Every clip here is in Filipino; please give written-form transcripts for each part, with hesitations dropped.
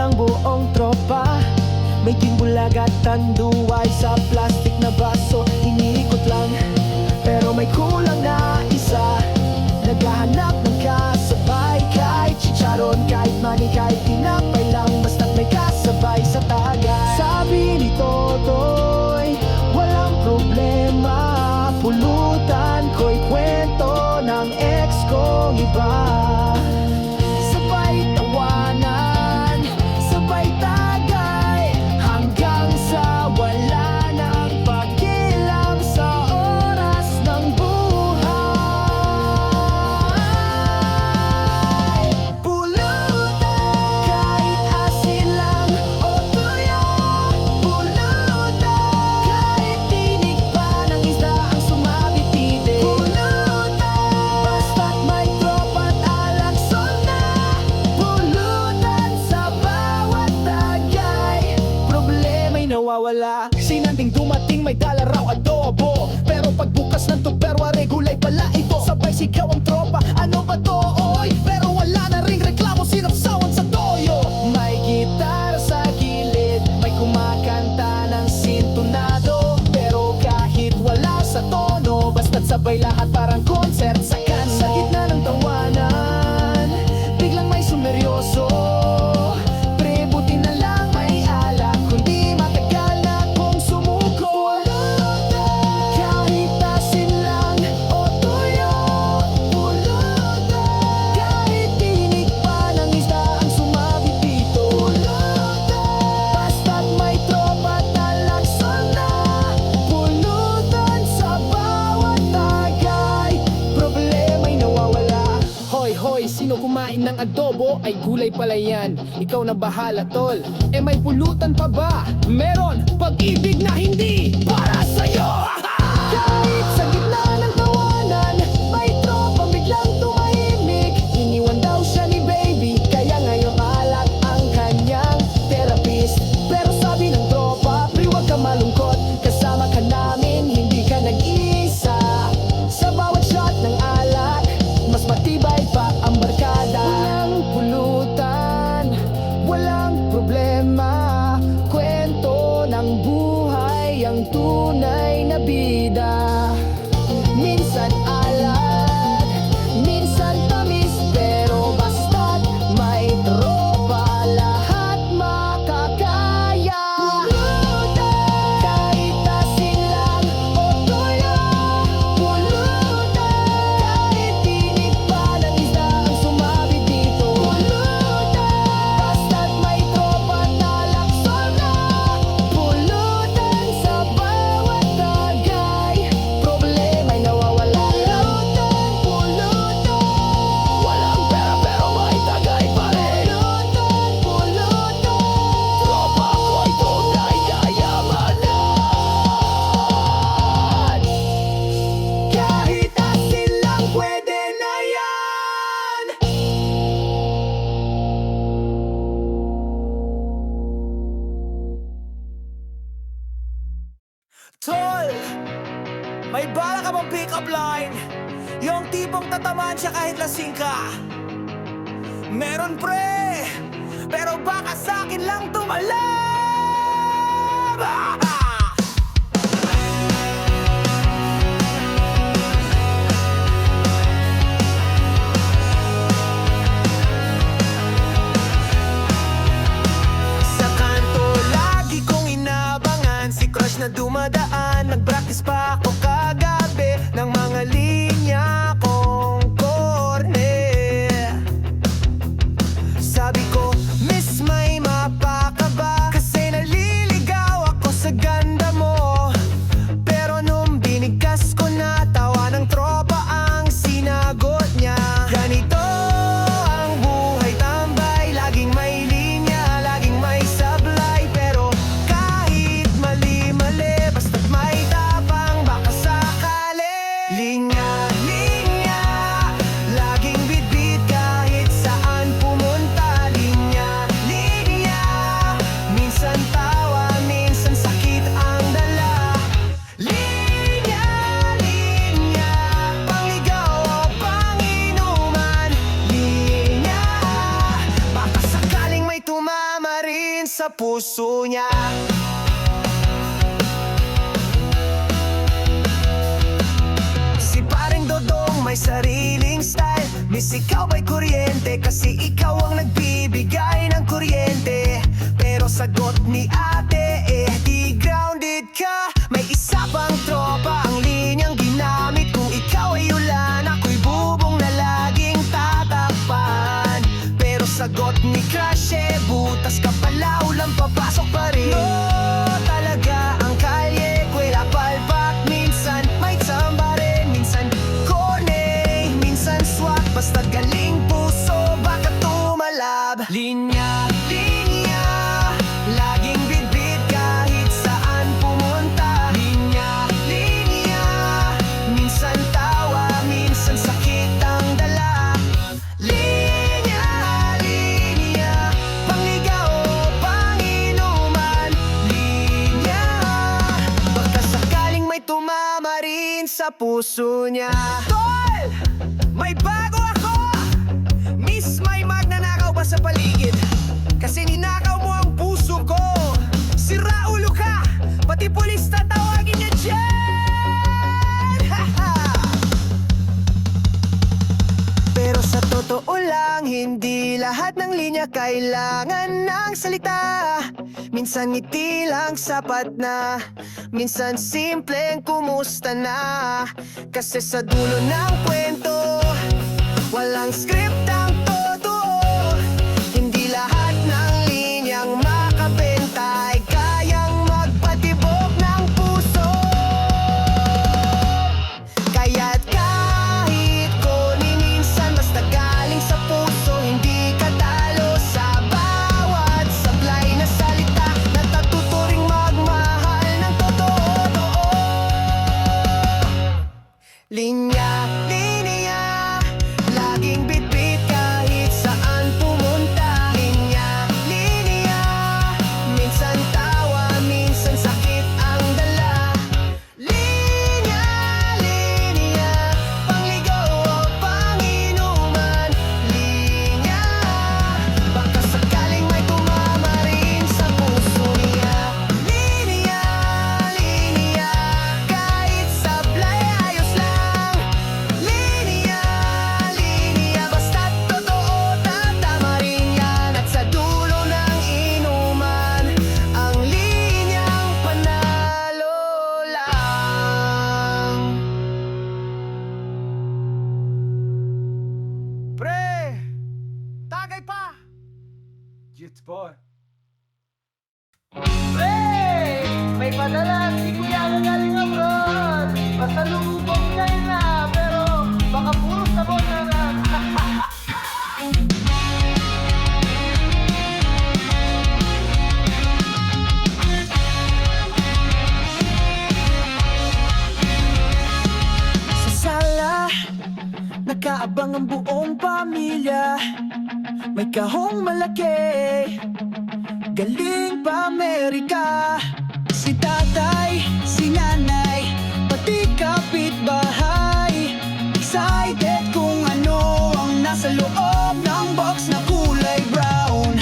ang buong tropa. May timbulagat tanduay sa plastic na baso. Iniikot lang, pero may kulang na isa. Naghahanap ng kasabay, kahit chicharon, kahit mani, kahit tinapay lang, basta't may kasabay sa tagay. Sabi ni Totoy, walang problema, pulutan ko'y kwento ng ex kong iba. Sabay tawanan, sabay tagay, hanggang sa wala nang pakialam sa oras ng buhay. Pulutan, kahit asin lang o tuyo. Pulutan, kahit tinig pa ng isda ang sumabit-titig. Pulutan, basta't may tropa't alakson na. Pulutan sa bawat tagay, problema'y nawawala. Sinanding dumating may dala raw adobo, pero pagbukas ng tupperware gulay pala ito. Sabay sigaw ang tropa, ano ba to? Oy, pero wala na ring reklamo, sinapsawan sa toyo. May gitar sa gilid, may kumakanta ng sintonado, pero kahit wala sa tono, basta't sabay lahat parang concert sa kanto. Sa gitna ng tawanan, biglang may sumeryoso. Pre, buti na lang may alak, kundi matagal na kong sumuko. Kahit asin lang o tuyo. Pulutan, kahit tinig pa ng isda ang sumabit dito. Pulutan, basta't may tropa't alakson na. Pulutan sa bawat tagay, problema'y nawawala. Hoy, hoy, sino kumain ng adobo? Ay gulay pala yan, ikaw na bahala tol. Eh may pulutan pa ba? Meron, pag-ibig na hindi para sa'yo. Kahit sa gitna ng tawanan, may tropang biglang tumahimik. Iniwan daw siya ni baby, kaya ngayon alak ang kanyang therapist. Pero sabi ng tropa, pre, huwag ka malungkot, kasama ka namin, hindi ka nag-iisa. Sa bawat shot ng alak, mas matibay pa ang barkada. Walang pulutan, walang problema, kwento ng buhay ang tunay na bida. Minsan alat, minsan tamis, pero basta't may tropa, lahat makakaya. Pulutan, kahit asin lang o tuyo. Pulutan, kahit tinig pa ng isda ang sumabit dito. Pulutan, basta't may tropa't alakson na. Pulutan sa bawat tagay, problema'y nawawala. Pulutan, walang pera pero may tagay pa rin. Pulutan, tropa ko'y tunay na yamanan. Kahit asin lang pwede na yan. Tol, may bala ka bang pick-up line? Yung tipong tatamaan siya kahit lasing ka. Meron pre, pero baka sa'kin lang tumalab. Sa kanto lagi kong inabangan si crush na dumadaan. Nag-practice pa ako kagabi ng mga linya kong korne. Sabi ko, miss, may mapa ka ba? Kasi naliligaw ako sa ganda mo. Pero nung binigas ko na, tawa ng tropa ang sinagot niya. Ganito ang buhay tambay, laging may linya, laging may sablay. Pero kahit mali-mali, basta't may tapang, baka sakali. Linya sa puso niya. Si Paring Dodong may sariling style, Miss ikaw ay kuryente kasi ikaw ang nagbibigay ng kuryente. Pero sagot ni ate di grounded ka. May isa pang tropa ang linyang ginamit. Kung ikaw ay ulan, ako'y bubong na laging tatakpan. Pero sagot ni Crush butas ka pala, ulang papasok pa rin. No, talaga ang kalye ko'y lapalpak. Minsan may tsamba rin, minsan corny, minsan swak. Basta galing puso, baka tumalab. Linya, linya, laging bitbit kahit saan pumunta. Linya, linya, minsan tawa, minsan sakit ang dala. Linya, linya, pangligaw o panginuman. Linya, baka sakaling may tumama rin sa puso niya. Tol! May bago ako! Miss, may magnanakaw ba sa paligid? Kasi ninakaw mo ang puso ko. Sira ulo ka, pati pulis tatawagin niya dyan. Pero sa totoo lang, hindi lahat ng linya kailangan ng salita. Minsan ngiti lang sapat na, minsan simpleng kumusta na. Kasi sa dulo ng kwento, walang script ang totoo. Hindi lahat ng linyang makabenta ay kayang magpatibok ng puso. Kaya't kahit koni minsan basta galing sa puso, hindi ka talo sa bawat sablay na salita na tatuturing magmahal ng totoo. Linya, linya, laging bitbit kahit saan pumunta. Linya, linya, minsan tawa, minsan sakit ang dala. Linya, linya, pangligaw o panginuman. Linya, baka sakaling may tumama rin sa puso niya. Linya, linya, kahit sablay ayos lang. Linya, linya, basta't totoo, tatama rin yan. At sa dulo ng inuman, ang linyang panalo lang. Pre, tagay pa! Jits boy. Pre, may padala si Kuya ang galing abroad. Pasalubong kayo na, pero baka puro sabon na lang. Sa sala, nakaabang ang buong pamilya. May kahong malaki, galing pa Amerika. Si tatay, si nanay, pati kapitbahay, excited kung ano ang nasa loob ng box na kulay brown.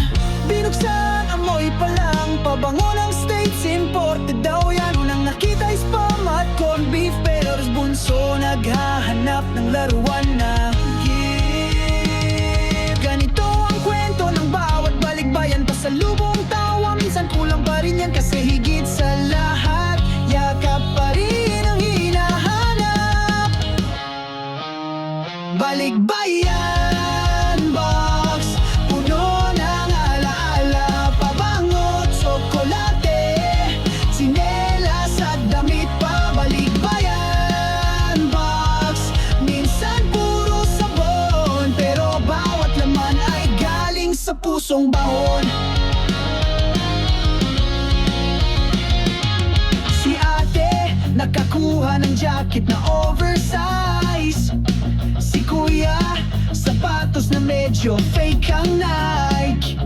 Binuksan, amoy pa lang, pabango ng States, imported daw yan. Unang nakita is spam at corned beef, pero bunso naghahanap ng laruan na gift. Ganito ang kwento ng bawat balikbayan, pasalubong tawa, minsan kulang pa rin yan. Kasi higit sa lahat, yakap pa rin ang hinahanap. Balikbayan box, puno ng alaala, pabango, tsokolate, sinelas at damit pa. Balikbayan box, minsan puro sabon, pero bawat laman ay galing sa pusong bahon. Si ate, nakakuha ng jacket na oversize. Si kuya, sapatos na medyo fake ang Nike.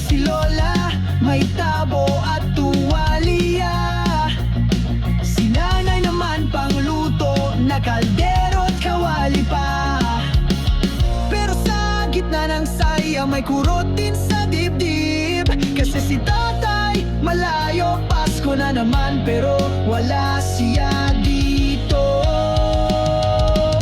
Si lola, may tabo at tuwalya. Si nanay naman pangluto na kaldero at kawali pa. Pero sa gitna ng saya, may kurot din sa dibdib. Kasi si tatay Malayo, Pasko na naman pero wala siya dito.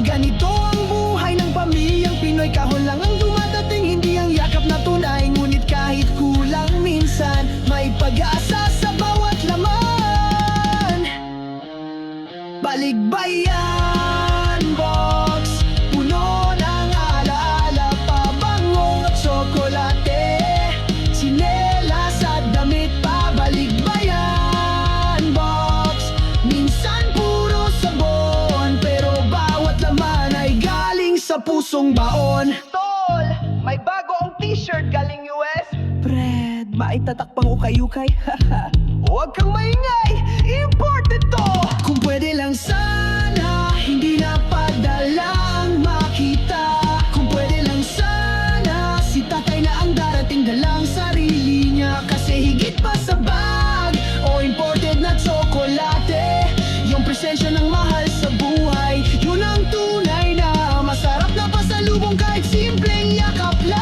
Ganito ang buhay ng pamilyang Pinoy. Kahon lang ang dumadating, hindi ang yakap na tunay. Ngunit kahit kulang minsan, may pag-asa sa bawat laman. Balikbayan box, puno ng alaala, pabango at tsokolate, tsinelas at damit pa. Balikbayan box, minsan puro sabon, pero bawat laman ay galing sa pusong baon. Tol, may bago ang t-shirt galing US. Fred, maitatakpang ukay-ukay. Huwag kang maingay, imported to. Kung pwede lang sana, hindi na padalang makita. Kung pwede lang sana, si tatay na ang darating, dalang sarili niya. Kasi higit pa sa bag o imported na tsokolate, yung presensya ng mahal sa buhay, yun ang tunay na masarap na pasalubong kahit simpleng yakap lang.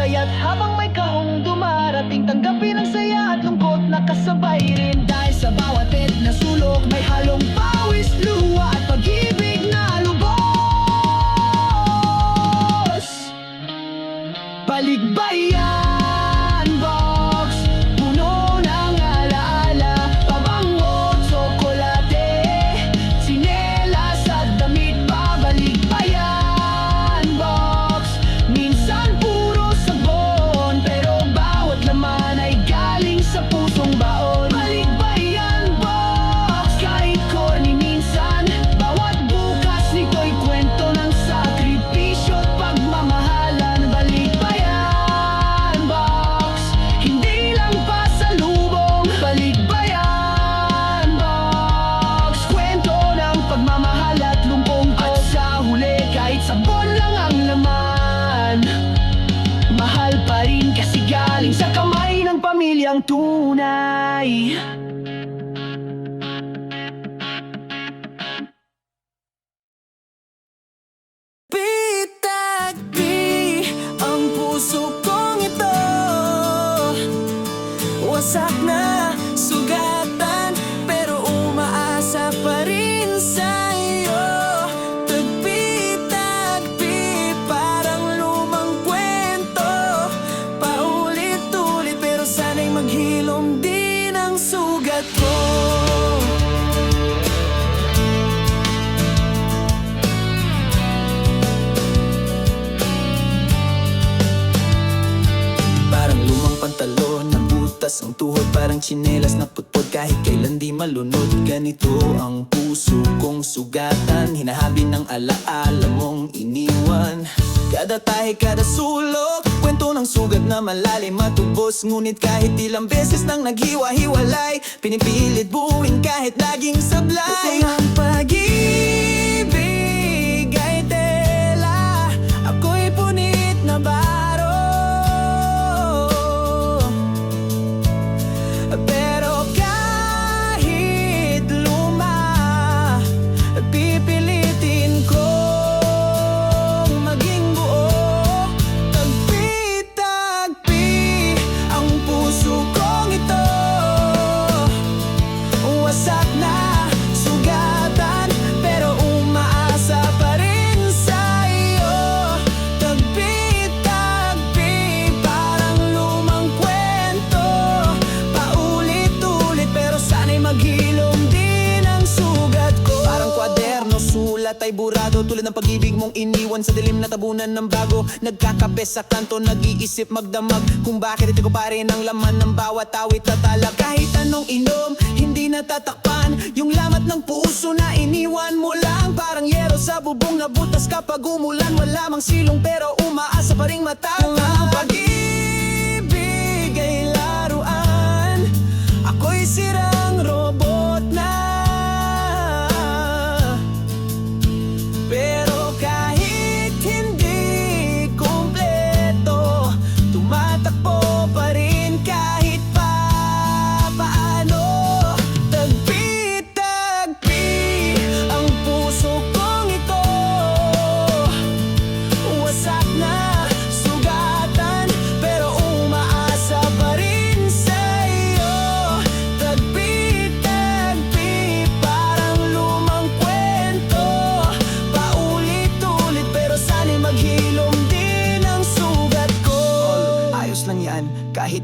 Kaya't habang may kahong dumarating, tanggapin ang saya at lungkot na kasabay rin. Dahil sa bawat bed na sulok, may halong pawis, luha at pag-ibig na lubos. Balikbayan box, puno ng alaala, pabango, tsokolate, tsinelas at damit pa. Balikbayan box, minsan puro sabon, pero bawat laman ay galing sa pusong baon. Balikbayan box, kahit corny minsan, bawat bukas nito'y kwento ng sakripisyo at pagmamahalan. Balikbayan box, hindi lang pasalubong. Balikbayan box, kwento ng pagmamahal at lumpong ko. At sa huli, kahit sabon lang ang laman, mahal pa rin kasi galing sa kamay ng pamilyang tunay. Pitagpi ang puso kong ito, wasak na sugatan, pero umaasa pa rin sa iyo. Tagpi-tagpi, parang lumang kwento, paulit-ulit, pero sana'y maghilom din ang sugat ko. Parang lumang pantalon na butas ang tuhod, parang tsinelas na putpod, kahit kailan di malunod. Ganito ang puso kong sugatan, hinahabi ng alaala mong iniwan. Kada tahi, kada sulok, kwento ng sugat na malalim matubos. Ngunit kahit ilang beses nang naghiwa-hiwalay, pinipilit buuin kahit laging sablay. Ang pag-ibig ay tela, ako'y punit na baro, pero kahit luma, pipilitin kong maging buo. Tagpi-tagpi ang puso kong ito, wasak na sugatan, pero umaasa pa rin sa iyo. Tagpi-tagpi, parang lumang kwento, paulit-ulit, pero sana'y maghilom din ang sugat ko. Parang kwaderno, sulat ay burado, tulad ng pag-ibig mong iniwan sa dilim na tabunan ng bago. Nagkakape sa kanto, nag-iisip magdamag kung bakit ito ko pa rin ang laman ng bawat awit at talab. Kahit anong inom, hindi natatakpan yung lamat ng puso na iniwan mo lang. Parang yero sa bubong na butas kapag umulan, wala mang silong pero umaasa pa ring matatag. Ang pag-ibig ay laruan, ako'y sirang robot na, pero kahit hindi kumpleto, tumatakbo pa rin kahit pa paano. Tagpi-tagpi ang puso kong ito, wasak na sugatan,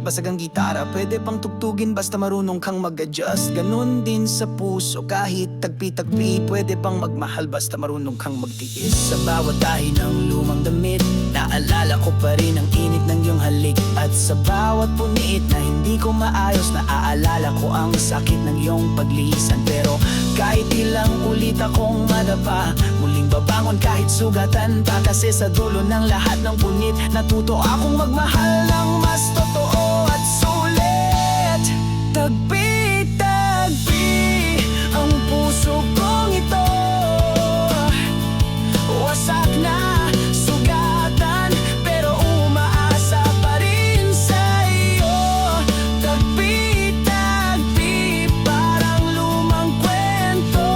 basag ang gitara, pwede pang tugtugin basta marunong kang mag-adjust. Ganon din sa puso, kahit tagpi-tagpi, pwede pang magmahal basta marunong kang magtiis. Sa bawat tahi ng lumang damit, naalala ko pa rin ang init ng iyong halik. At sa bawat punit na hindi ko maayos, naaalala ko ang sakit ng iyong paglisan. Pero kahit ilang ulit akong madapa, muling babangon kahit sugatan pa. Kasi sa dulo ng lahat ng punit, natuto akong magmahal ng mas totoo at sulit. Tagpi-tagpi ang puso kong ito, wasak na sugatan, pero umaasa pa rin sa iyo. Tagpi-tagpi parang lumang kwento,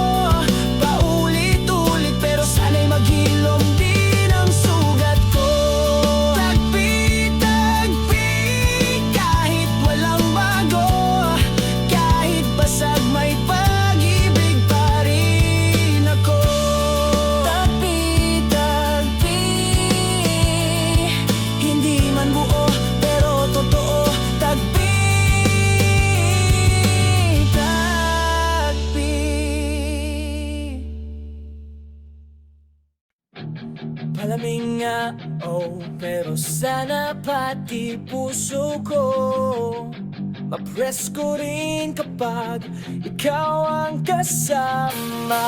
paulit-ulit pero sana'y maghilom din ang sugat ko. Tagpi-tagpi kahit walang bago, kahit basag may pag-ibig pa rin ako. Tagpi-tagpi, hindi man buo pero totoo. Tagpi-tagpi. Malamig nga, oh, pero sana pati puso ko mapresko rin kapag ikaw ang kasama.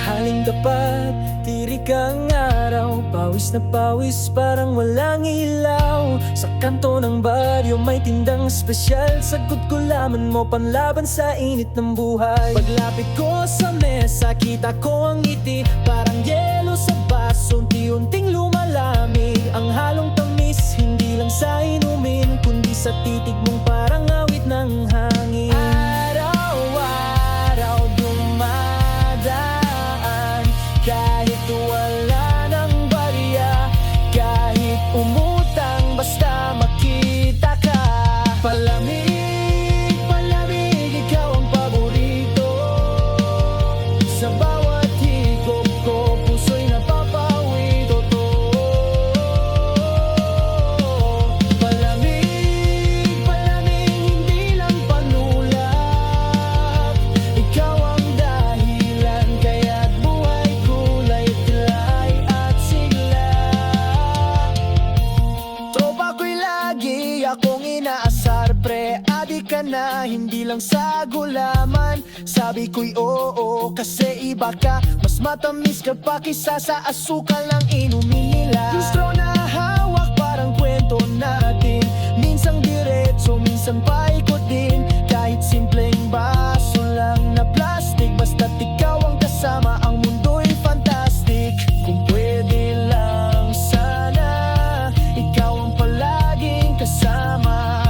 Haling dapat, tirik ang araw, pawis na pawis parang walang ilaw. Sa kanto ng baryo may tindang espesyal, sagot ko laman mo panlaban sa init ng buhay. Paglapit ko sa mesa, kita ko ang ngiti, parang yelo sa baso, unti-unting lumalamig. Ang halong tamis, hindi lang sa inumin, kundi sa titig mong parang awit ng hangin. Araw-araw dumadaan, kahit wala ng barya, kahit umutang basta makita ka. Palamig, palamig, ikaw ang paborito. Sa bawat higop ko, puso'y napapawi, totoo. Palamig, palamig, hindi lang panulak. Ikaw ang dahilan, kaya't buhay kulay, tilay at sigla. Tropa ko'y lagi akong inaasar, pre, adik ka na, hindi lang sa gulaman. Sabi ko'y oo, kasi iba ka, mas matamis ka pa kisa sa asukal ng inumin nila. Yung straw na hawak parang kwento natin, minsang diretso, minsan paikot din. Kahit simpleng baso lang na plastic, basta't ikaw ang kasama, ang mundo'y fantastic. Kung pwede lang sana, ikaw ang palaging kasama,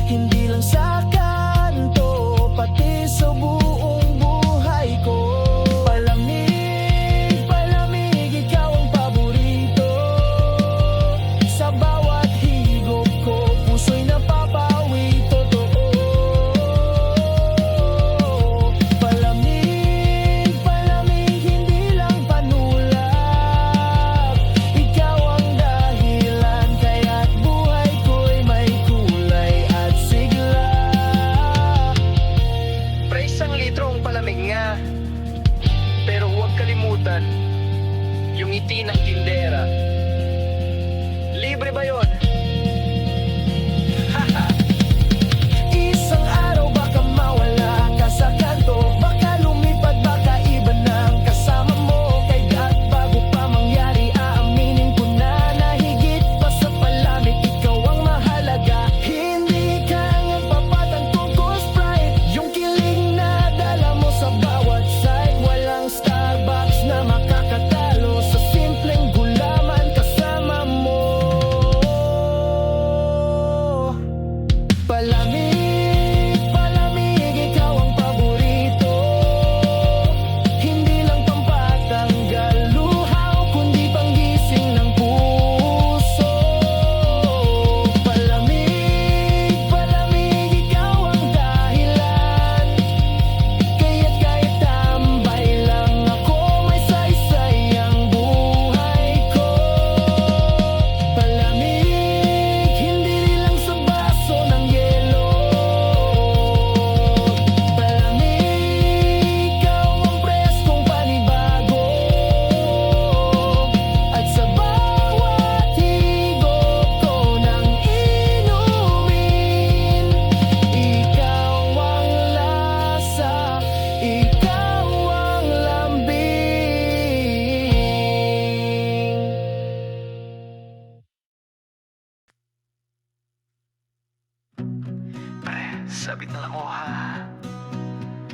hindi lang sa kanto, pati sa buong buhay ko. Palamig, palamig, ikaw ang paborito. Sa bawat higop ko, puso'y napapawi, totoo. Palamig, palamig, hindi lang panulak. Ikaw ang dahilan, kaya't buhay ko'y may kulay at sigla. Pre, 1 litrong palamig nga. Pero huwag kalimutan yung ngiti ng tindera. Libre ba yun? Isang araw baka mawala ka sa kanto, baka lumipad, baka iba ng kasama mo. Kaya't bago pa mangyari, aaminin ko na higit pa sa palamig, ikaw ang mahalaga. Hindi ka nagpapatang Ghost Sprite, yung kilig na dala mo sa bawat side. Walang Starbucks na makakatalo sa simpleng gulaman kasama mo.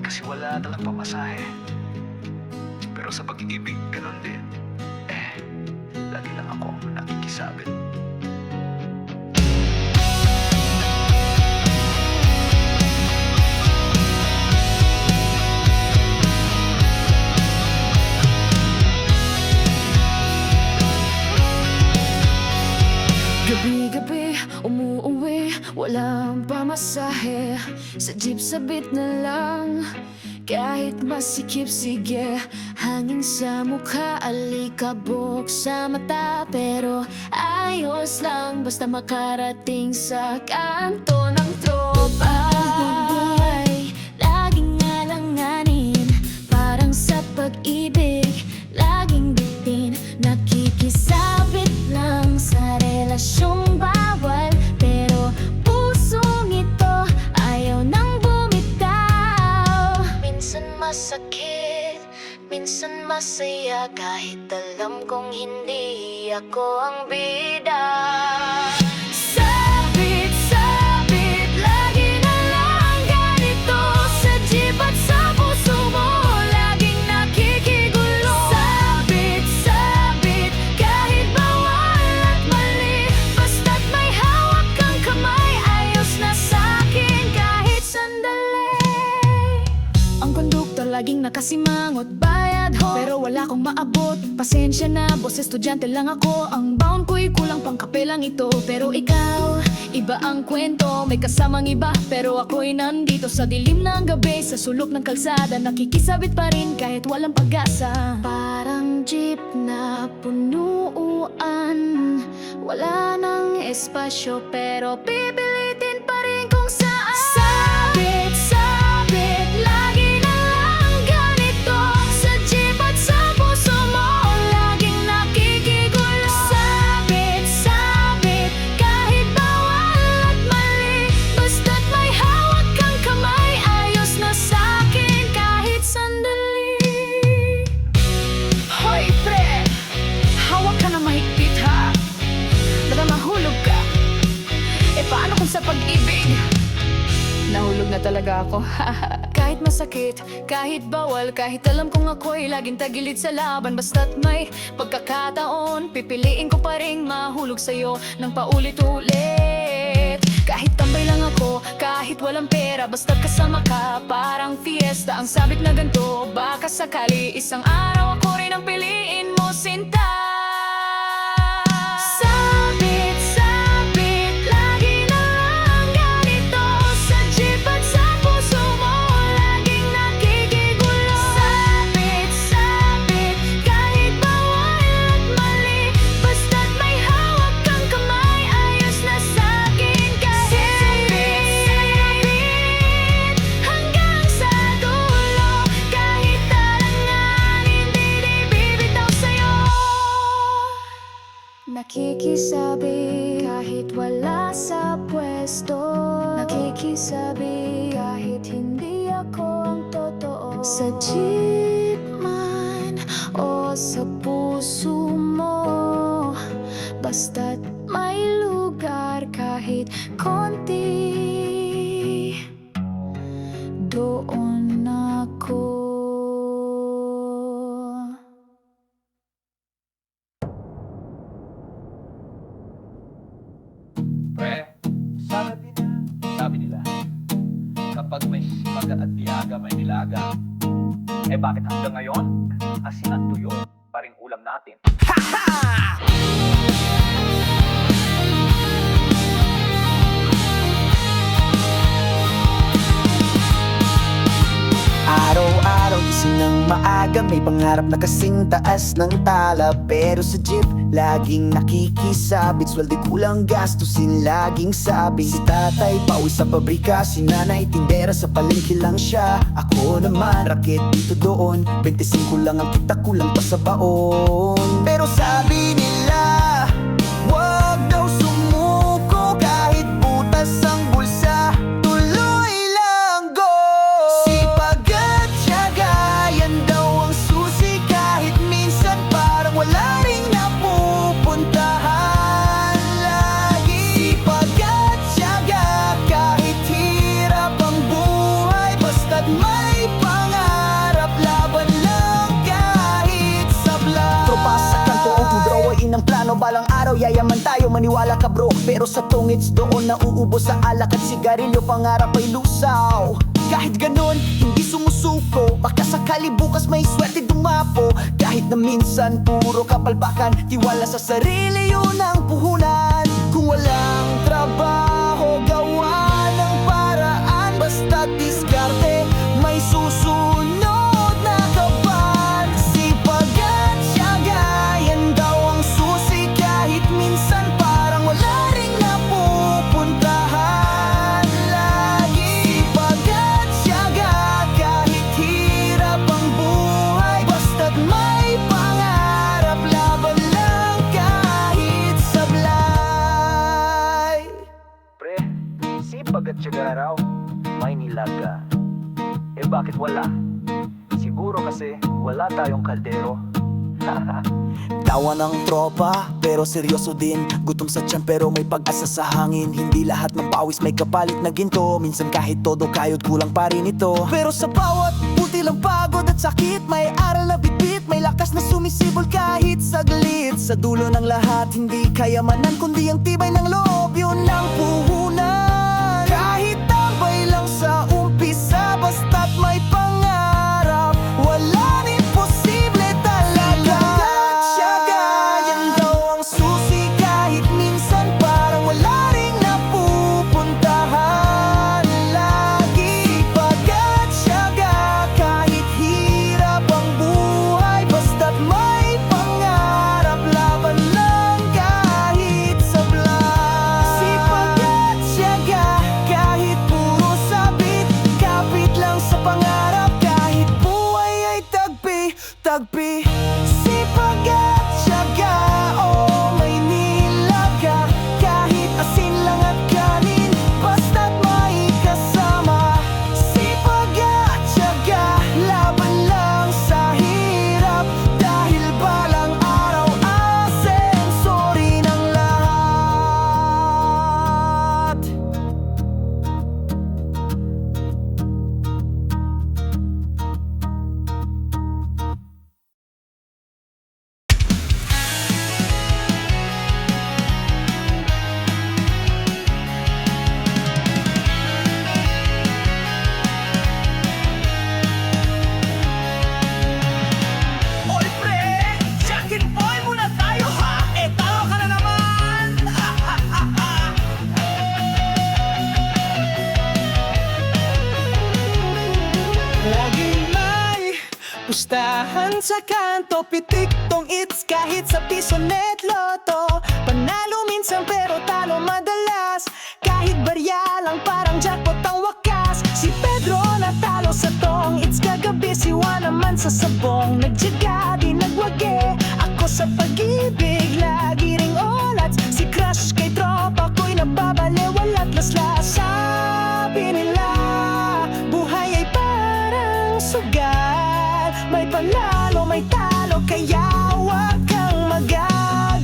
Kasi wala talang pamasahe. Pero sa pag-ibig, ganun din. Lagi lang ako nakikisabit. Gabi-gabi, umuuwi, walang pamasahe. Sa jeep sabit na lang, kahit masikip, sige. Hangin sa mukha, alikabok sa mata. Pero ayos lang, basta makarating sa kanto ng tropa. Buhay, laging alanganin, parang sa pag-ibig, laging bitin. Nakikisabit lang sa relasyong bawal, pero pusong ito ayaw nang bumitaw. Minsan masakit, minsan masaya, kahit alam kong hindi ako ang bida. Sabit, sabit, lagi na lang ganito sa jeep at sa puso mo, laging nakikigulo. Sabit, sabit, kahit bawal at mali, basta't may hawak kang kamay, ayos na sa'kin kahit sandali. Ang konduktor laging nakasimangot, bayad ho, pero wala akong maabot. Pasensya na, boss, estudyante lang ako. Ang bound ko'y kulang pang kape lang ito. Pero ikaw, iba ang kwento, may kasamang iba. Pero ako'y nandito sa dilim ng gabi, sa sulok ng kalsada, nakikisabit pa rin kahit walang pag-asa. Parang jeep na punuan, wala nang espasyo, pero pipilitin pa rin kung saan. Sabit, sabit, lagi na lang ganito sa jeep at sa puso mo, laging nakikigulo. Sabit, sabit, kahit bawal at mali, basta't may hawak kang kamay, ayos na sa'kin kahit sandali. Hoy pre, hawak ka na mahigpit ha, baka mahulog ka. Paano kung sa pag-ibig nahulog na talaga ako? Kahit masakit, kahit bawal, kahit alam kong ako'y laging tagilid sa laban, basta't may pagkakataon, pipiliin ko pa rin mahulog sa'yo ng paulit-ulit. Kahit tambay lang ako, kahit walang pera, basta't kasama ka, parang fiesta. Ang sabik na ganito, baka sakali isang araw ako rin ang piliin mo, sinta. Sabit, sabit, lagi na lang ganito sa jeep at sa puso mo, laging nakikigulo. Sabit, sabit, kahit bawal at mali, basta't may hawak kang kamay, ayos na sa'kin kahit sabit, hanggang sa dulo, kahit alanganin, di bibitaw sa'yo. Nakikisabi kahit wala sa pwesto, nakikisabi kahit hindi ako ang totoo. Sa jeep man o sa puso mo, basta't may lugar kahit konti, doon ako. Pre, sabi nila, kapag may simaga at diaga, may nilaga. Bakit hanggang ngayon, asin at tuyo pa rin ulam natin? Araw-araw gising ng maaga, may pangarap na kasing taas ng tala. Pero sa jeep, laging nakikisabit, sweldo'y kulang gastusin, laging sabi. Si tatay pauwi sa pabrika, si nanay tindera, sa palengke lang siya. Ako naman, raket dito doon, 25 lang ang kita, kulang pa sa baon. Pero sabi nila, wag daw sumuko, kahit butas ang bulsa, tuloy lang, go! Sipag at tiyaga, yan daw ang susi, kahit minsan parang wala ring napupuntahan. Lagi sipag at tiyaga, kahit hirap ang buhay. Basta't may pangarap, laban lang kahit sabla. Tropa sa kanto, bro, ay inang plano. Balang araw, yayaman tayo, maniwala ka bro. Pero sa tungits doon nauubos sa alak at sigarilyo. Pangarap ay lusaw. Kahit ganun, hindi sumusuko. Baka sakali bukas may swerte dumapo. Kahit na minsan puro kapalpakan, tiwala sa sarili yun ang puhunan. Kung walang trabaho, gawa ng paraan. Basta't diskarte, may susunod na kaban. Sipag at tiyaga, yan daw ang susi. Kahit minsan parang wala ring napupuntahan. Lagi sipag at tiyaga, kahit hirap ang buhay. Basta't may pangarap, laban lang kahit sablay. Pre, sipag at tiyaga raw, may nilaga. Eh bakit wala? Siguro kasi wala tayong kaldero. Tawa ng tropa, pero seryoso din. Gutom sa tiyan pero may pag-asa sa hangin. Hindi lahat ng pawis may kapalit na ginto. Minsan kahit todo kayod, kulang pa rin ito. Pero sa bawat buti lang pagod at sakit, may aral na bitbit, may lakas na sumisibol kahit saglit. Sa dulo ng lahat, hindi kayamanan kundi ang tibay ng loob, yun ang puhunan. Kahit tambay lang sa umpisa, basta't may pangarap, walang imposible talaga. Tiyaga, yan daw ang susi. Kahit minsan parang wala ring napupuntahan. Lagi sipag at tiyaga, kahit hirap ang buhay. Basta't may pangarap, laban lang kahit sablay. Sipag at tiyaga, kahit puro sabit, kapit lang sa pangarap. Kahit buhay ay tagpi. Sipag at tiyaga, oh may nilaga. Kahit asin lang at kanin, basta't may kasama. Sipag at tiyaga, laban lang sa hirap. Dahil balang araw, asenso rin ang lahat. Oy pre, Jackie Boy muna tayo ha. Eh talo ka na naman. Laging may pustahan sa kanto, pitik tong it's kahit sa piso net loto. Panalo minsan pero talo madalas, kahit barya lang parang jackpot ang wakas. Si Pedro natalo sa tong it's kagabi, si Juan naman sa sabong. Nagtyaga di nagwagi, ako sa pag-ibig lagi ring olats. Si crush kay tropa ko'y nababaliwalat laslas. Sabi nila buhay ay parang sugal, may panalo may talo kaya huwag kang magagal.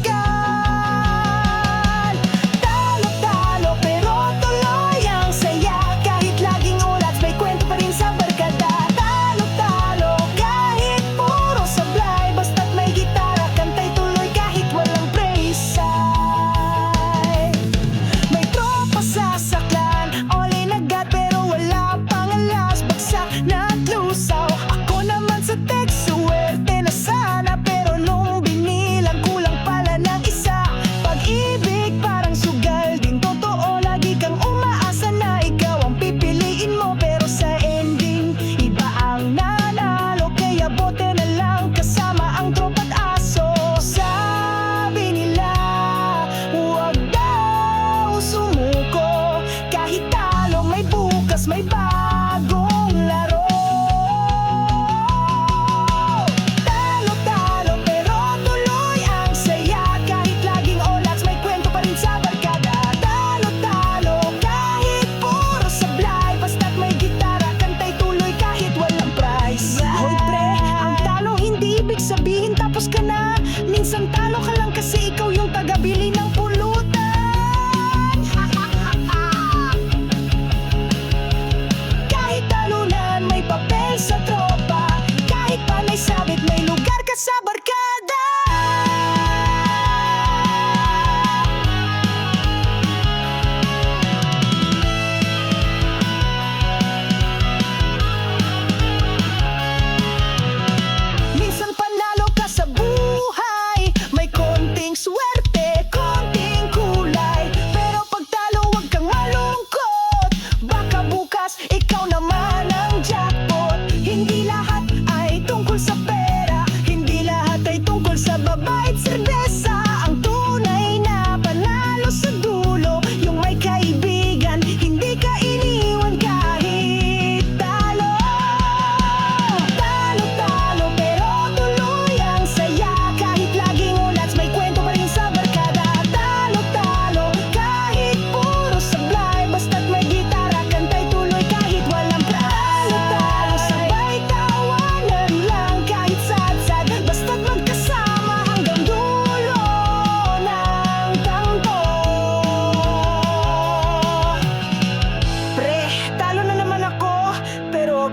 Talo-talo pero tuloy ang saya, kahit laging ulat may kwento pa rin sa barkada. Talo-talo kahit puro sablay, basta't may gitara kantay tuloy kahit walang presay. May tropa sa saklan, all in agad pero wala pang alas. Bagsak na at lusaw, ako naman sa text, suwerte na sana pero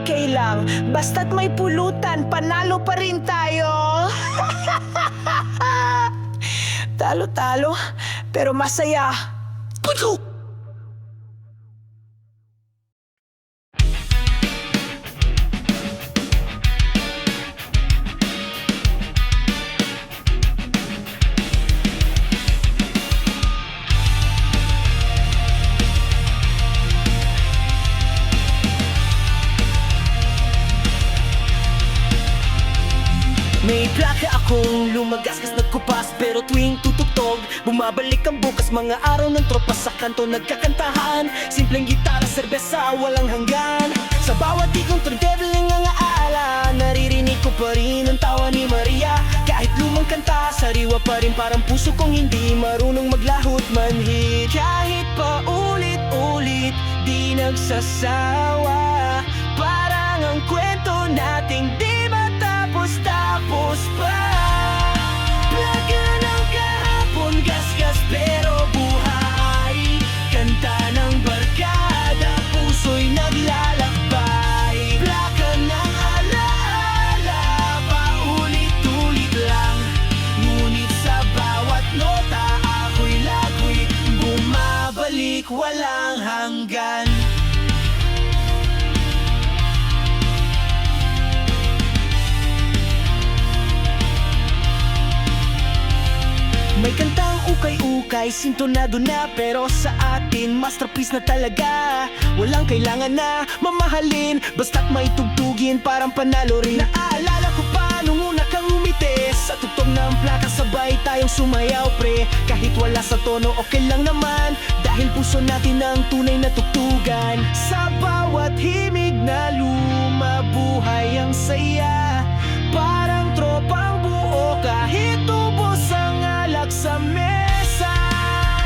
okay lang. Basta't may pulutan, panalo pa rin tayo. Talo-talo, pero masaya. Puto! May plaka akong lumagasgas nagkupas, pero tuwing tutugtog bumabalik ang bukas. Mga araw ng tropa sa kanto nagkakantahan, simpleng gitara, serbesa, walang hanggan. Sa bawat ikong turntebling ang aala, naririnig ko pa rin ang tawa ni Maria. Kahit lumang kanta, sariwa pa rin parang puso kong hindi marunong maglahot manhid. Kahit pa ulit-ulit, di nagsasawa, parang ang kwento nating di matapos-tapos pa. Plaga ng kahapon, gasgas pero buhay. Kanta ng barkada, puso'y naglalakbay. Plaka ng alaala, paulit-ulit lang. Ngunit sa bawat nota, ako'y lagoy bumabalik, walang hanggan. May kantang ukay-ukay, sintonado na, pero sa atin masterpiece na talaga. Walang kailangan na mamahalin, basta't may tugtugin parang panalo rin. Naaalala ko pa nung una kang umiti, sa tugtog ng plaka sabay tayong sumayaw pre. Kahit wala sa tono okay lang naman, dahil puso natin ang tunay na tugtugan. Sa bawat himig na lumabuhay ang saya, parang tropang buo kahit ubos ang alak sa mesa.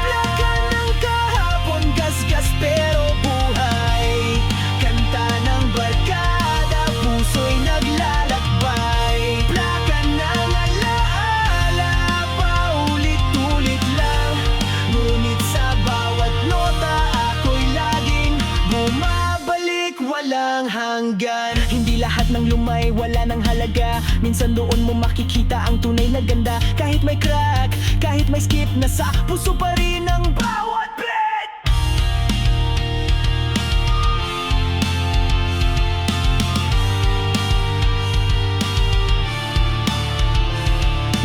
Plaka ng kahapon, gasgas pero buhay. Kanta ng barkada, puso'y naglalakbay. Plaka ng alaala, paulit-ulit lang. Ngunit sa bawat nota, ako'y laging bumabalik, walang hanggan. Hindi lahat ng lumay wala ng halaga, minsan doon mo makikita ang tunay na ganda. Kahit may crack, kahit may skip, nasa puso pa rin ang bawat beat.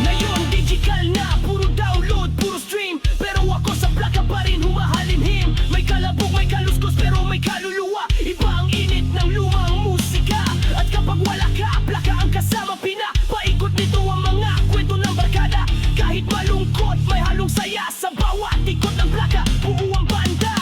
Ngayon digital na, puro download, puro stream, pero ako sa plaka pa rin humahalinhim. May kalabog, may kaluskos, pero may kaluluwa. Iba ang init ng lumang musika, at kapag wala ka, plaka ang kasama. Pinapaikot nito ang mga kwento ng barkada. Kahit malungkot, may halong saya sa bawat ikot ng plaka, buo ang banda.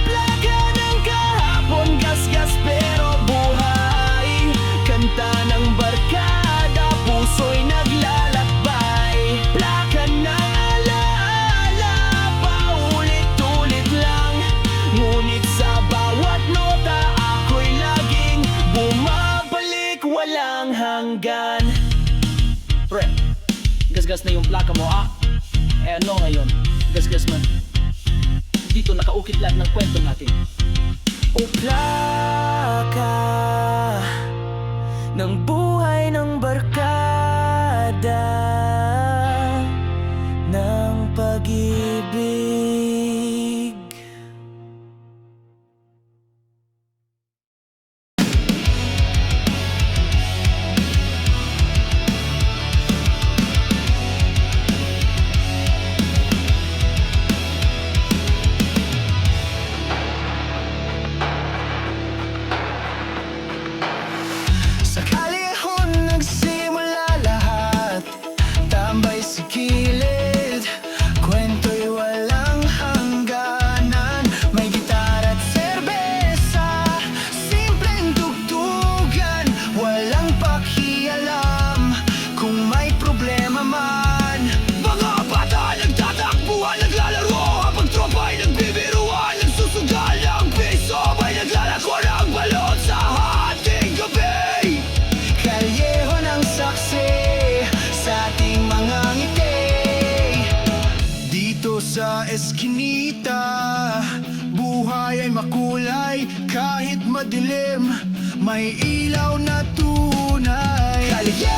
Plaka ng kahapon, gasgas pero buhay. Kanta ng barkada, puso'y naglalakbay. Plaka ng alaala, paulit-ulit lang. Ngunit sa bawat nota, ako'y laging bumabalik, walang hanggan. Pre, gasgas na yung plaka mo, ah? Eh ano ngayon? Gasgas man. Dito nakaukit lahat ng kwento natin. O plaka ng buhay ng barkada, ng pag-ibig. Sa kalihon nagsimula lahat, tambay sa kilid, kwento'y walang hangganan. May gitara at serbesa, simpleng tugtugan, walang pakialam kung may problema man. Mga bata nagtatakbuhan, naglalaro, habang tropa'y nagbibiruan, nagsusugal ang piso, may naglalako ng balon sa hating gabi. Kalyeho ng saksi sa ating mga ngiti. Dito sa eskinita, buhay ay makulay kahit madilim. may ilaw na tunay. Kalyehon,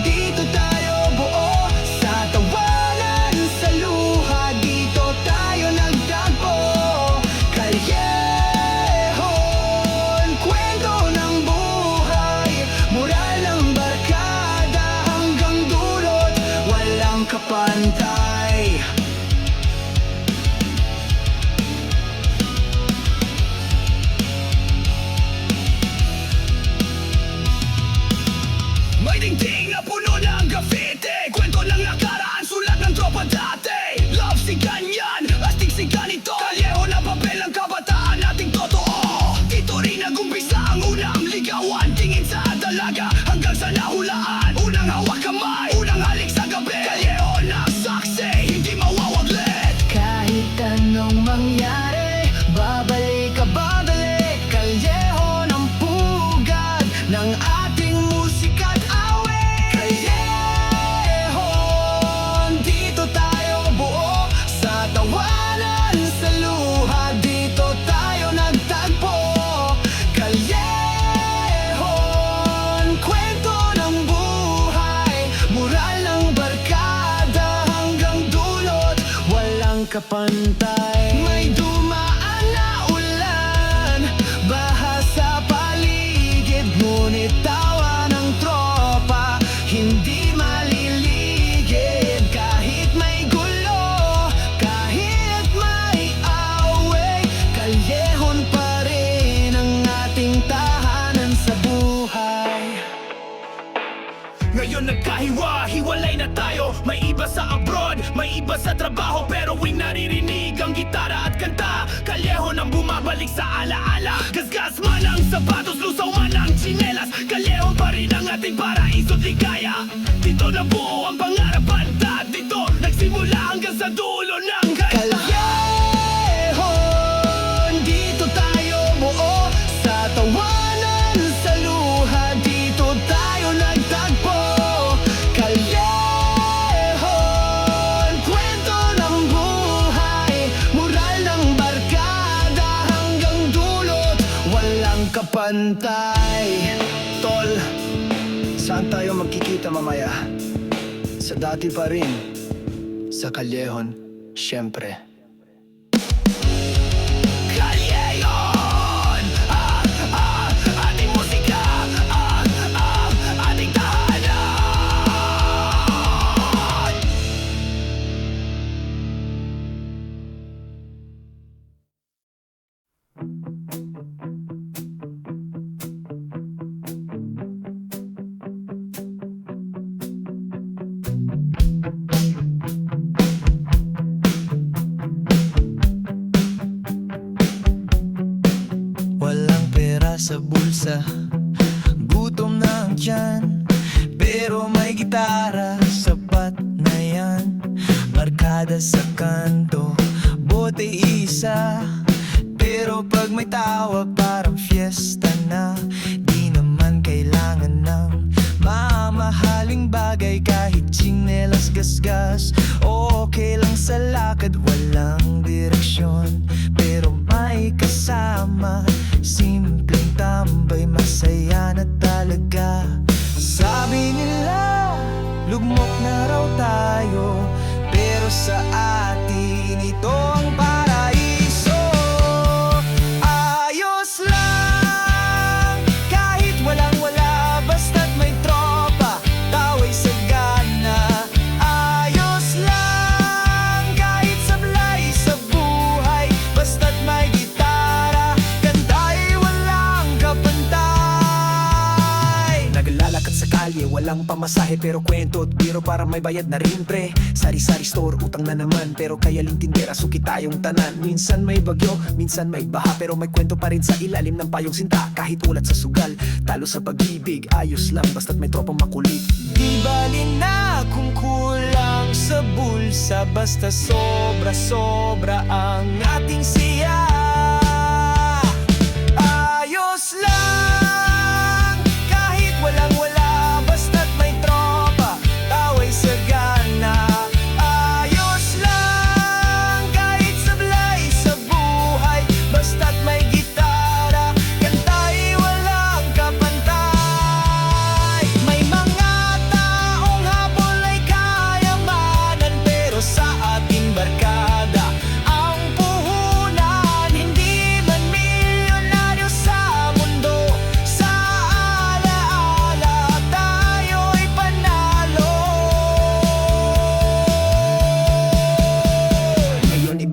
dito tayo buo sa tawanan, sa luha, dito tayo nagtagpo. Kalyehon, kwento ng buhay, moral ng barkada hanggang dulot, walang kapantay. May dingding na puno ng graffiti, kwento ng nakaraan, sulat ng tropa dati. Love si ganyan, astig si ganito, kalyeho na papel ng kabataan nating totoo. Dito rin nag-umpisa ang unang ligawan, tingin sa dalaga hanggang sa nahulaan. Unang hawak kamay, unang halik sa gabi, kalyeho na saksi, hindi mawawaglit. Kahit anong mangyari, babalik ka babalik, kalyeho ng pugad ng ating musika't awit. Kalyehon, dito tayo buo sa tawanan, sa luha, dito tayo nagtagpo. Kalyehon, kwento ng buhay, moral ng barkada hanggang dulot, walang kapantay. May dumaan na ulan, baha sa paligid, ngunit tawa ng tropa, hindi maliligid. Kahit may gulo, kahit may away, kalyehon pa rin ang ating tahanan sa buhay. Ngayon nagkahiwa, hiwalay na tayo. May iba sa abroad, may iba sa trabaho, pero wing naririnig ang gitara at kanta. Kalyehon ang bumabalik sa alaala. Gasgas man ang sapatos, lusaw man ang tsinelas, kalyehon pa rin ang ating paraiso't ligaya. Dito nabuo ang pangarap at dito nagsimula hanggang sa dulo ng kalyehon, dito tayo buo sa tawanan, sa luha, dito tayo nagtagpo. Kalyehon, kwento ng buhay, moral ng barkada hanggang dulot, walang kapantay. Tol, saan tayo magkikita mamaya? Sa dati pa rin, sa kalyehon, syempre. Kalyehon, ating musika, ating tahanan. Walang pera sa bulsa, gutom na ang tiyan, pero may gitara, sapat na yan. Barkada sa kanto, bote isa, pero pag may tawa parang fiesta na. Di naman kailangan ng mamahaling bagay, kahit tsinelas gasgas, okay lang sa lakad, walang direksyon, pero may kasama. Simpleng tambay, masaya na talaga. Sabi nila, lugmok na raw tayo, pero sa atin ito ang paraiso. Ayos lang, kahit walang-wala, basta't may tropa, tawa'y sagana. Ayos lang, kahit sablay sa buhay, basta't may gitara, kanta'y walang kapantay. Naglalakad sa kalye, walang pamasahe, pero kwento at biro para may bayad na rin pre. Sari-sari store, utang na naman, pero kaya lintindera, suki tayong tanan. Minsan may bagyo, minsan may baha, pero may kwento pa rin sa ilalim ng payong sinta. Kahit ulat sa sugal, talo sa pag-ibig, ayos lang basta't may tropang makulit. Di bali na kung kulang sa bulsa, basta sobra-sobra ang ating siya. Ayos lang, kahit walang-wala, basta't may tropa, tawa'y sagana. Ayos lang, kahit sablay sa buhay, basta't may gitara,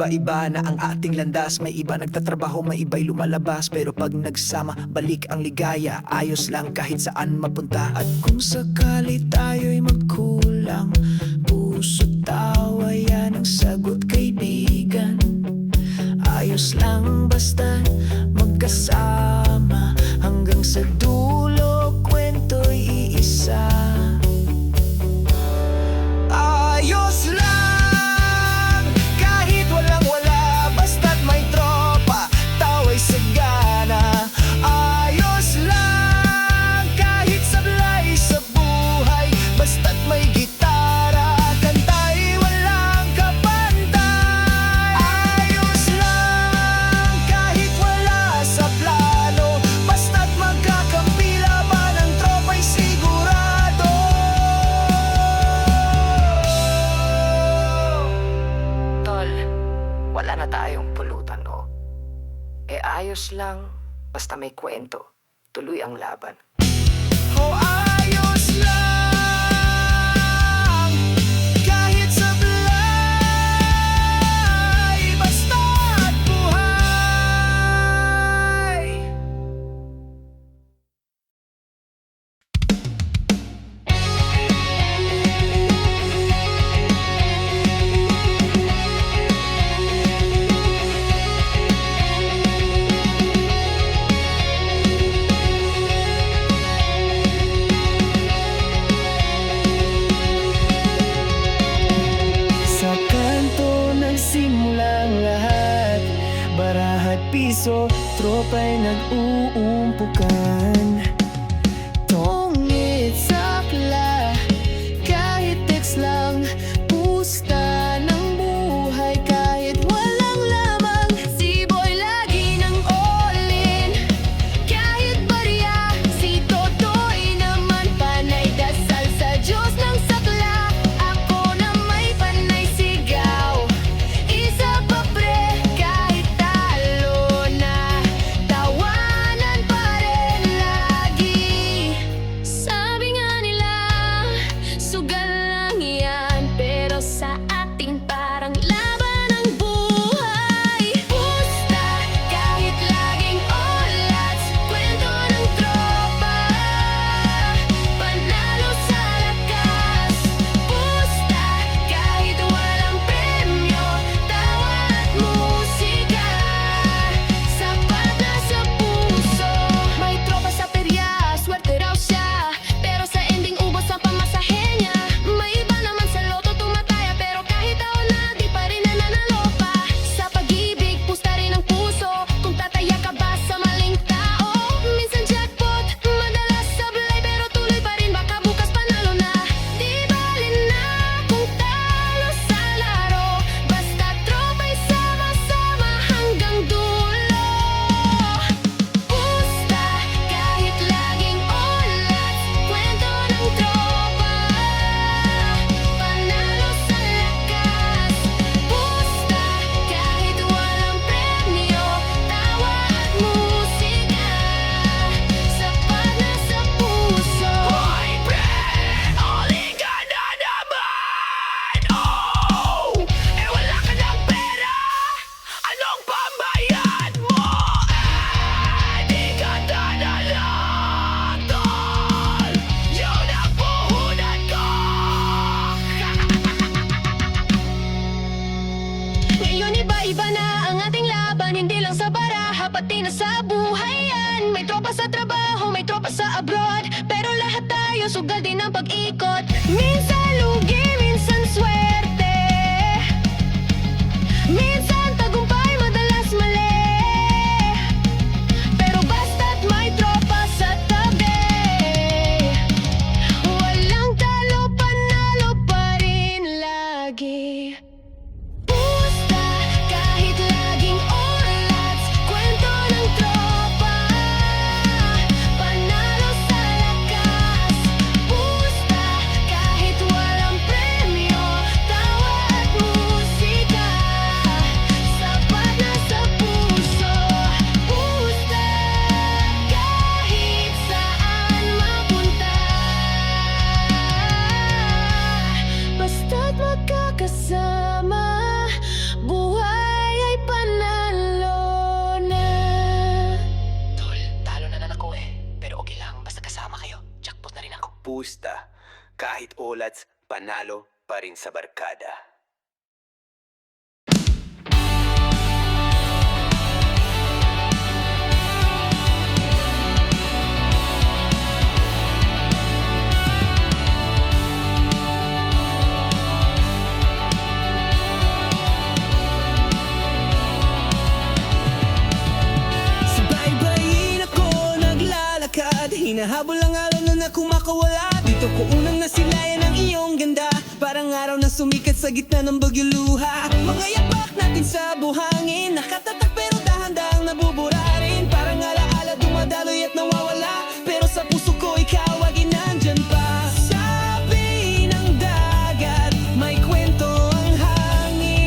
Iba-iba na ang ating landas. May iba nagtatrabaho, may iba'y lumalabas. Pero pag nagsama, balik ang ligaya. Ayos lang kahit saan mapunta. At kung sakali tayo'y magkulang, puso tawa yan ang sagot, kaibigan. Ayos lang basta magkasama, hanggang sa dulo kwento'y iisa. Ayos lang kahit walang-wala, basta't may tropa, tawa'y sagana. Ayos lang kahit sablay sa buhay, basta't may gitara, kanta'y walang kapantay. Ayos lang kahit wala sa plano, basta't magkakampi laban ang tropa'y sigurado. Tol, wala na tayong pulutan, oh. Ayos lang, basta may kwento, tuloy ang laban. Oh, ayos lang kahit sablay, basta't buhay. Sa kanto nagsimula ang lahat, barahat piso, tropa'y nag-uumpukan. Tongit sakla, kahit text lang, pusta ng buhay, kahit walang lamang. Si Boy lagi nang all-in, kahit barya. Si Totoy naman panay dasal sa Diyos ng sakla. Ako na may panay sigaw, isa pa pre, kahit talo na, tawanan pa rin lagi. Sabi nga nila, sugal lang yan, pero sa atin parang laban ang buhay. Pusta, kahit laging olats, kwento ng tropa, panalo sa lakas. Pusta, kahit walang premyo, tawa at musika, sapat na sa puso. May tropa sa perya, swerte raw siya, pero sa ending ubos ang pamasahe niya. May iba naman sa loto tumataya, pero kahit taon na di pa rin nananalo pa. Sa pag-ibig, pusta rin ang puso, kung tataya ka ba sa maling tao. Minsan jackpot, madalas sablay, pero tuloy pa rin, baka bukas panalo na. Di bali na kung talo sa laro, basta tropa'y sama-sama hanggang dulo. Pusta, kahit laging olats, kwento ng tropa, panalo sa lakas. Pusta, kahit walang premyo, tawa at musika, sapat na sa puso. Hoy pre, oli ka na naman! Oh! Wala ka ng pera! Anong pambayad mo? Di ka dadalang, tol! Yun ang puhunan ko! Ngayon iba-iba na ang ating laban, hindi lang sa baraha, pati na sa buhay yan. May tropa sa trabaho, may tropa sa abroad, pero lahat tayo sugal din ang pag-ikot. Minsan lugi, minsan swerte, minsan tagumpay, madalas mali. Pero basta't may tropa sa tabi, walang talo, panalo pa rin lagi. Pusta, kahit laging olats, kwento ng tropa, panalo sa lakas. Pusta, pusta. Kahit olats, panalo pa rin sa barkada. Sabay-bayin ako naglalakad, hinahabol ang araw na kumakawala. Dito ko unang nasilayan ang iyong ganda, parang araw na sumikat sa gitna ng bagyo luha. Mga yapak natin sa buhangin, nakatatak pero dahan-dahang nabubura rin. Parang alaala dumadaloy at nawawala, pero sa puso ko ikaw ay nandyan pa. Sabi ng dagat, may kwento ang hangin.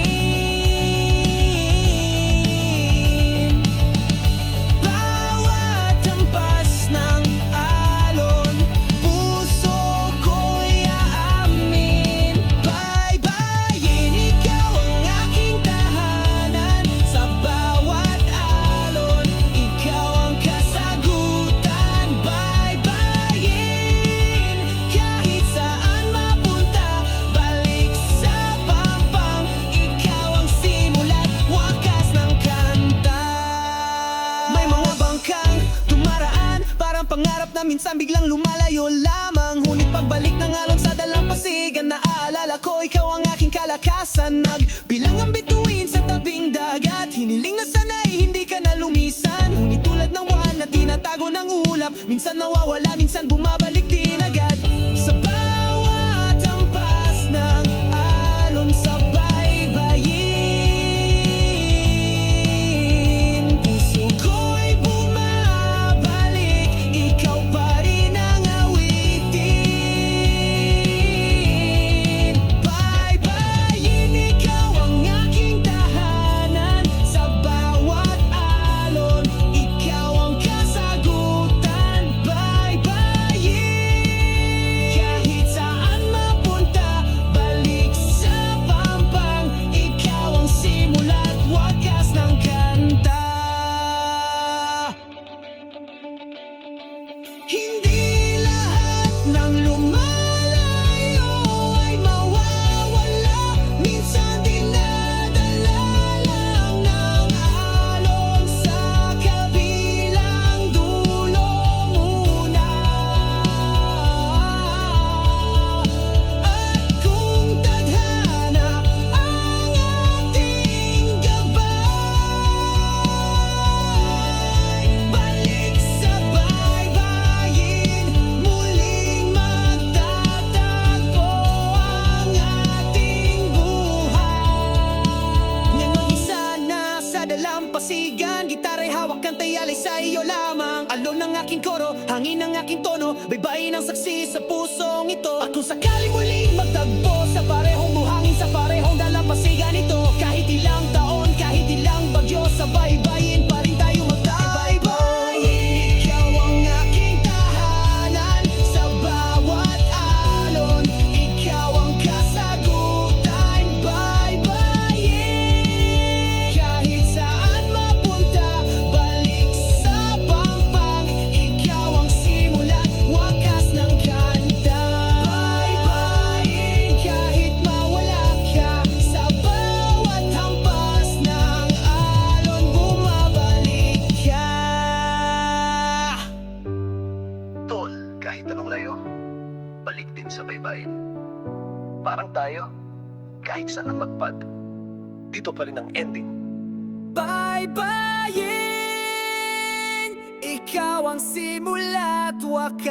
Bawat hampas ng alon, puso ko'y aamin. Baybayin, ikaw ang aking tahanan. Sa bawat alon, ikaw ang kasagutan. Baybayin, kahit saan mapunta, balik sa pampang. Ikaw ang simula't wakas ng kanta. May mga bangkang tumaraan, parang pangarap na minsan biglang lumalayo lamang. Ngunit pagbalik ng alon sa dalampasigan, naaalala ko ikaw ang aking kalakasan. Nagbilang ang bituin sa tabing dagat, hiniling na sana'y hindi ka na lumisan. Ngunit tulad ng buwan na tinatago ng ulap, minsan nawawala, minsan bumabalik din agad. Sa bawat hampas ng alon, sa baybayin, puso ko'y bumabalik, ikaw pa rin ang awitin. Baybayin, ikaw ang aking tahanan. Sa bawat alon, ikaw ang kasagutan. Baybayin, kahit saan mapunta, balik sa pampang. Ikaw ang simula't wakas ng kanta. Hindi lahat ng lumalayo ay mawawala. Minsan dinadala lang ng alon sa kabilang dulo muna. At kung tadhana ang ating gabay, balik sa baybayin, muling magtatagpo ang ating buhay. Nang mag-isa na sa dalampasigan, gitara'y hawak, kanta'y alay sa iyo lamang. Alon ng aking koro, hangin ng aking tono, baybayin ang saksi sa pusong ito. At kung sakali muling magtagpo sa parehong buhangin, sa parehong dalampasigan ito, kahit ilang taon, kahit ilang bagyo, sa baybayin pa rin tayo magtabaybayin. Ikaw ang aking tahanan. Sa bawat alon, ikaw ang kasagutan. Baybayin, kahit saan mapunta, balik sa pampang. Ikaw ang simula't wakas ng kanta. Baybayin, kahit mawala ka, sa bawat hampas ng alon, bumabalik ka. Tol, kahit anong layo, balik din sa baybayin. Parang tayo, kahit saan ang magpad, dito pa rin ang ending. Baybayin, ikaw ang simula't wakas.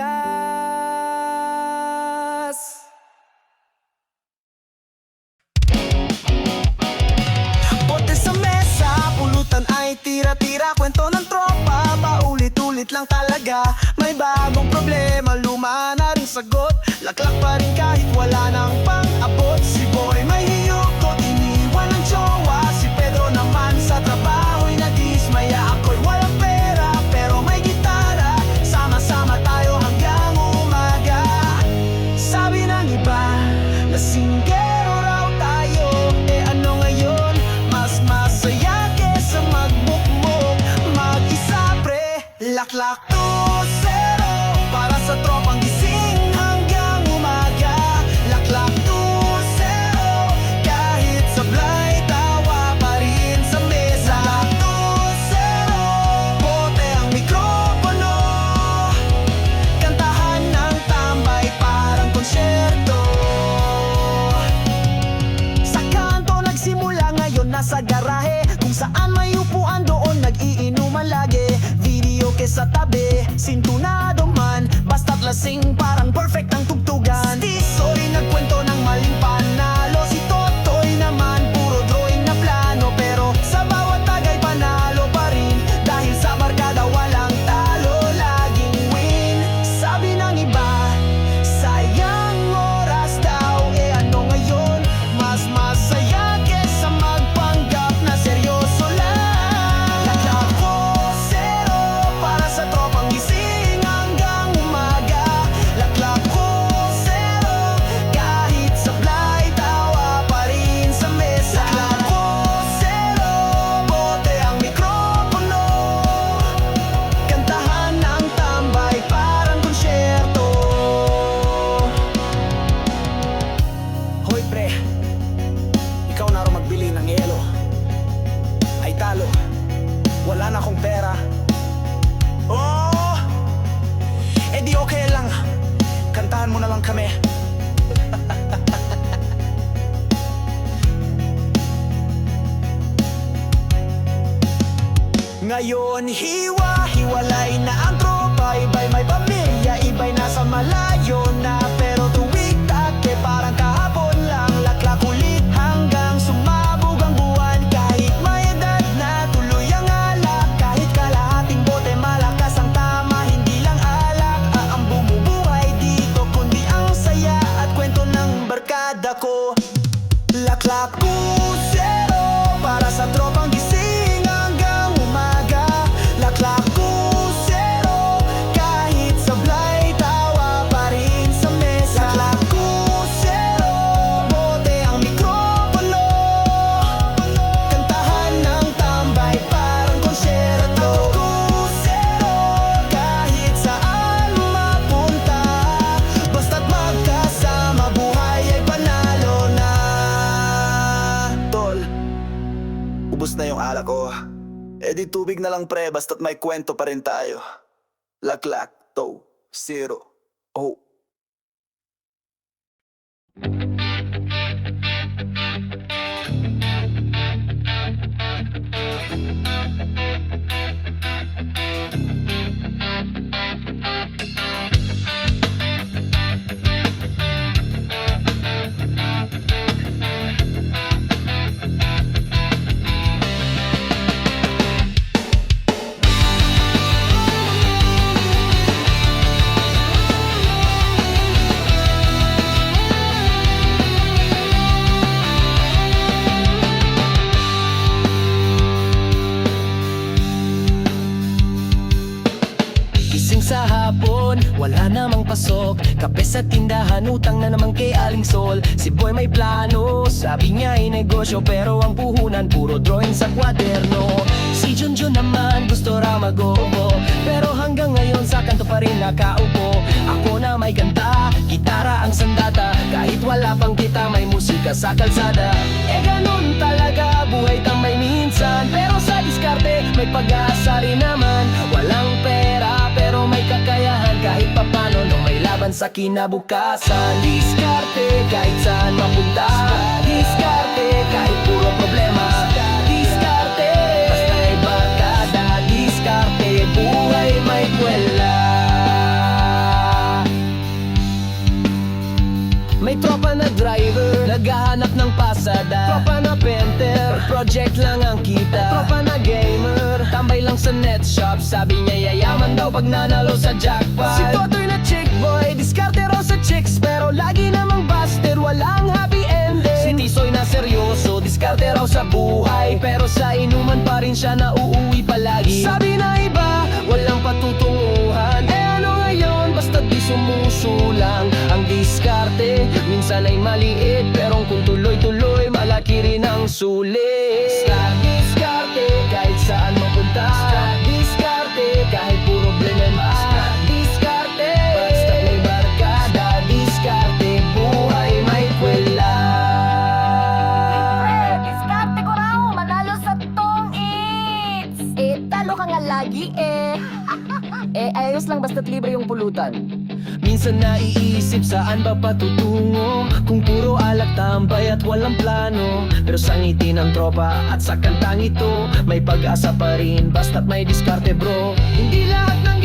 Bote sa mesa, pulutan ay tira-tira, kwento ng tropa, paulit-ulit lang talaga. May bagong problema, luma na rin sagot, laklak pa rin kahit wala nang pang-abot. Si Boy may hiyukot, iniwan ng jowa. Si Pedro naman sa trabaho'y nadismaya. Ako'y walang pera, pero may gitara. Sama-sama tayo hanggang umaga. Sabi ng iba, lasinggero raw tayo. Eh ano ngayon, mas masaya kesa magbukbok. Mag-isa pre, laklak to zero, para sa tropang gising hanggang tabi, sintunado man, basta't lasing parang perfect ang tugtugan. Tisoy nagkwento ng maling panalo, si Totoy naman puro drawing na plano. Pero sa bawat tagay panalo pa rin, dahil sa barkada walang talo, laging win. Sabi ng iba, sayang oras daw, ano ngayon? Mas masaya kesa magpanggap na seryoso lang. Naglako zero para sa tropang gising hanggang umaga. Laklako zero kahit sablay tawa pa rin sa mesa. Laklako zero, bote ang mikropono, kantahan ng tambay parang konsyerto. Hoy pre, ikaw na raw magbili ng yelo. Ay talo, wala na akong pera. Oh, di okay lang, kantahan mo na lang kami. Ngayon hiwa-hiwalay na ang tropa, iba'y may pamilya, iba'y nasa malayo na. Pero tuwing tate parang kahapon lang, laklak ulit hanggang sumabog ang buwan. Kahit may edad na tuloy ang alak, kahit kalahating bote malakas ang tama. Hindi lang alak ang bumubuhay dito, kundi ang saya at kwento ng barkada ko. Laklak ko zero para sa tropang gising hanggang umaga. Laklak ko zero kahit sablay tawa pa rin sa mesa. Laklak ko zero, bote ang mikropono, kantahan ng tambay parang konsyerto. Laklak ko zero kahit saan mapunta, basta't magkasama buhay ay panalo na. Tol, ubos na yung alak ko. Di tubig na lang pre, basta't may kwento pa rin tayo. Laklak, to, zero, oh. Gising sa hapon, wala namang pasok, kape sa tindahan, utang na naman kay Aling Sol. Si Boy may plano, sabi niya ay negosyo, pero ang puhunan puro drawing sa kwaderno. Si Junjun naman gusto raw mag-oo, pero hanggang ngayon sa kanto pa rin nakaupo. Ako na may kanta, gitara ang sandata, kahit wala pang kita may musika sa kalsada. Ganun talaga buhay tambay minsan, pero sa diskarte may pag-asa rin naman. Walang pera pero may kakayahan, kahit papano no may laban sa kinabukasan. Diskarte kahit saan mapunta, diskarte kahit puro problema, diskarte basta may barkada, diskarte buhay may kwela. May tropa na driver, naghahanap ng pasada. Tropa na painter, project lang ang kita. Tropa na gamer, tambay lang sa net shop. Sabi niya yayaman daw pag nanalo sa jackpot. Si Totoy na chick boy, diskarte raw sa chicks, pero lagi namang busted, walang happy ending. Si Tisoy na seryoso, diskarte raw sa buhay, pero sa inuman pa rin siya nauuwi palagi. Sabi na iba, walang patutunguhan, ano ngayon, basta di sumusulang ang diskarte. Minsan ay maliit, pero kung tuloy-tuloy, malaki rin ang sulit. Diskarte kahit saan mapunta, diskarte kahit puro problema, diskarte basta may barkada, diskarte buhay may kwela. Diskarte ko raw, manalo sa tong eats. Talo ka nga lagi ayos lang basta't libre yung pulutan. Minsan naiisip saan ba patutungo, kung puro alak tambay at walang plano. Pero sa ngiti ng tropa at sa kantang ito, may pag-asa pa rin basta't may diskarte bro. Hindi lahat ng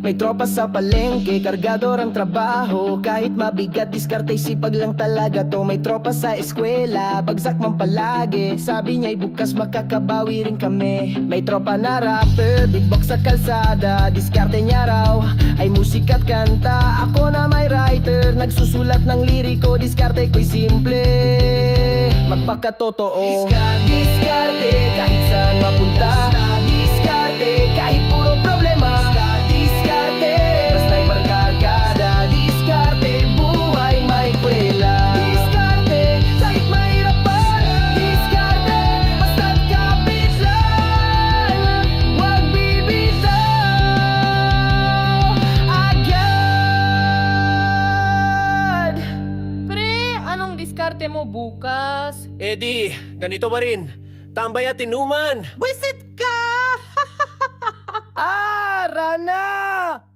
May tropa sa palengke, kargador ang trabaho. Kahit mabigat, diskarte sipag lang talaga to. May tropa sa eskwela, bagsak man palagi. Sabi niya'y bukas makakabawi rin kami. May tropa na rapper, beatbox sa kalsada. Diskarte niya raw ay musika at kanta. Ako na may writer, nagsusulat ng liriko. Diskarte ko'y simple, magpakatotoo. Diskarte kahit saan mapunta. Diskarte kahit puro problema. Diskarte basta'y magkagada. Diskarte buhay may kwela. Diskarte kahit mahirapan. Diskarte basta't kapit lang. Huwag bibitaw agad. Pre, anong diskarte mo bukas? Eddie, ganito ba rin? Tambay at inuman! Rana!